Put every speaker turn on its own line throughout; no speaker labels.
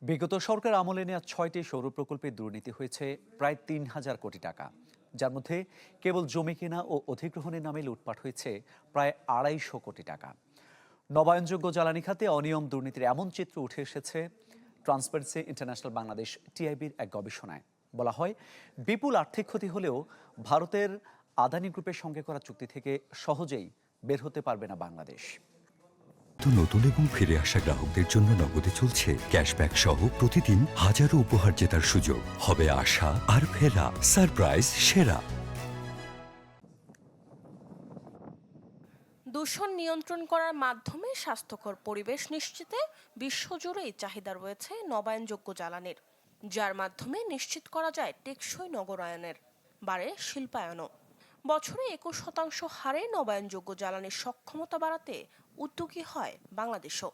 বিগত সরকার আমলে নেওয়া ৬টি সৌর প্রকল্পে দুর্নীতি হয়েছে প্রায় ৩,০০০ কোটি টাকা, যার মধ্যে কেবল জমি কেনা ও অধিগ্রহণের নামে লুটপাট হয়েছে প্রায় ২৫০ কোটি টাকা। নবায়নযোগ্য জ্বালানি খাতে অনিয়ম দুর্নীতির এমন চিত্র উঠে এসেছে ট্রান্সপারেন্সি ইন্টারন্যাশনাল বাংলাদেশ টিআইবির এক গবেষণায়। বলা হয়, বিপুল আর্থিক ক্ষতি হলেও ভারতের আদানি গ্রুপের সঙ্গে করা চুক্তি থেকে সহজেই বের হতে পারবে না বাংলাদেশ।
নতুন এবং ফিরে আসা গ্রাহকদের জন্য নগদে চলছে ক্যাশব্যাক সহ প্রতিদিন হাজারো উপহার জেতার সুযোগ। হবে আশা আর ফেরা, সারপ্রাইজ সেরা।
দূষণ নিয়ন্ত্রণ করার মাধ্যমে স্বাস্থ্যকর পরিবেশ নিশ্চিতে বিশ্বজুড়েই চাহিদা রয়েছে নবায়নযোগ্য জ্বালানির, যার মাধ্যমে নিশ্চিত করা যায় টেকসই নগরায়নের, বাড়ে শিল্পায়নও। বছরে ২১% হারে নবায়নযোগ্য জ্বালানির সক্ষমতা বাড়াতে উদ্যোগী হয় বাংলাদেশও।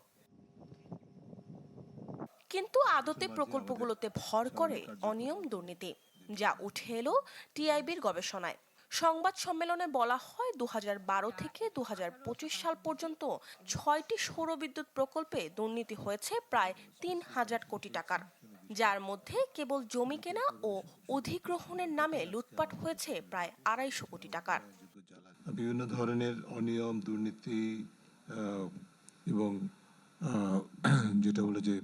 কিন্তু আদতে প্রকল্পগুলোতে ভর করে অনিয়ম দুর্নীতি, যা উঠে এলো টিআইবির গবেষণায়। সংবাদ সম্মেলনে বলা হয়, ২০১২ থেকে ২০২৫ সাল পর্যন্ত ৬টি সৌরবিদ্যুৎ প্রকল্পে দুর্নীতি হয়েছে প্রায় ৩,০০০ কোটি টাকার, যার মধ্যে কেবল জমি কেনা ও অধিগ্রহণের নামে লুটপাট হয়েছে প্রায় ২৫০ কোটি টাকার।
বিভিন্ন ধরনের অনিয়ম, দুর্নীতি এবং যেটা হলো যে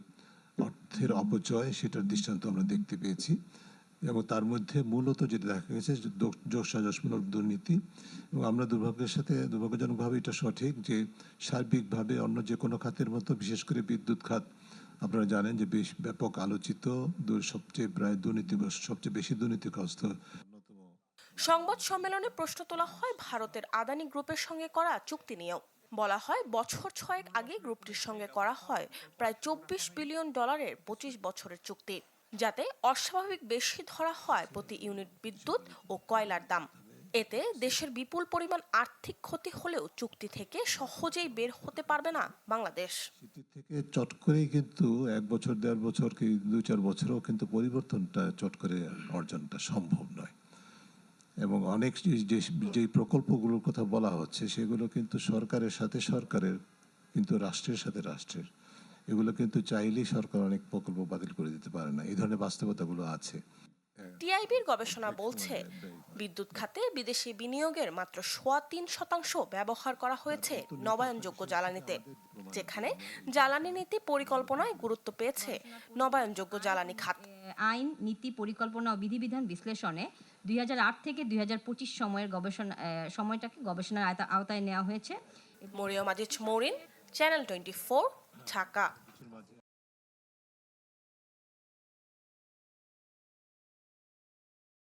অর্থের অপচয়, সেটার দৃষ্টান্ত আমরা দেখতে পেয়েছি। এবং তার মধ্যে মূলত যেটা দেখা গেছে যোগসাজশমূলক দুর্নীতি। এবং আমরা দুর্ভাগ্যজনকভাবে এটা সঠিক যে সার্বিকভাবে অন্য যে কোনো খাতের মতো, বিশেষ করে বিদ্যুৎ খাত আপনারা জানেন যে বেশ ব্যাপক আলোচিত, সবচেয়ে বেশি দুর্নীতিগ্রস্ত।
সংবাদ সম্মেলনে প্রশ্ন তোলা হয় ভারতের আদানি গ্রুপের সঙ্গে করা চুক্তি নিয়েও। বলা হয়, বছর ৬ আগে গ্রুপটির সঙ্গে করা হয় প্রায় $২৪ বিলিয়ন ২৫ বছরের চুক্তি, যাতে অস্বাভাবিক বেশি ধরা হয় প্রতি ইউনিট বিদ্যুৎ ও কয়লার দাম। এতে দেশের বিপুল পরিমাণ আর্থিক ক্ষতি হলেও চুক্তি থেকে সহজেই বের হতে পারবে না বাংলাদেশ।
চুক্তি থেকে চট করেই কিন্তু ১ বছর, ১.৫ বছর কি ২-৪ বছরেও কিন্তু পরিবর্তনটা চট করে অর্জনটা সম্ভব নয়। এবং অনেক যে প্রকল্পগুলোর কথা বলা হচ্ছে, সেগুলো কিন্তু সরকারের কিন্তু রাষ্ট্রের সাথে রাষ্ট্রের, এগুলো কিন্তু চাইলেই সরকার অনেক প্রকল্প বাতিল করে দিতে পারে না। এই ধরনের বাস্তবতাগুলো আছে।
টিআইবির গবেষণা বলছে, বিদ্যুৎ খাতে বিদেশি বিনিয়োগের মাত্র ৩.৩% ব্যবহার করা হয়েছে নবায়নযোগ্য জ্বালানিতে, যেখানে জ্বালানি নীতি পরিকল্পনায় গুরুত্ব পেয়েছে নবায়নযোগ্য জ্বালানি খাত।
আইন, নীতি, পরিকল্পনা ও বিধিবিধান বিশ্লেষণে ২০০৮ থেকে ২০২৫ সময়টাকে গবেষণার আওতায় নেওয়া হয়েছে।
মরিয়ম আজিজ মৌরিন, চ্যানেল 24, ঢাকা।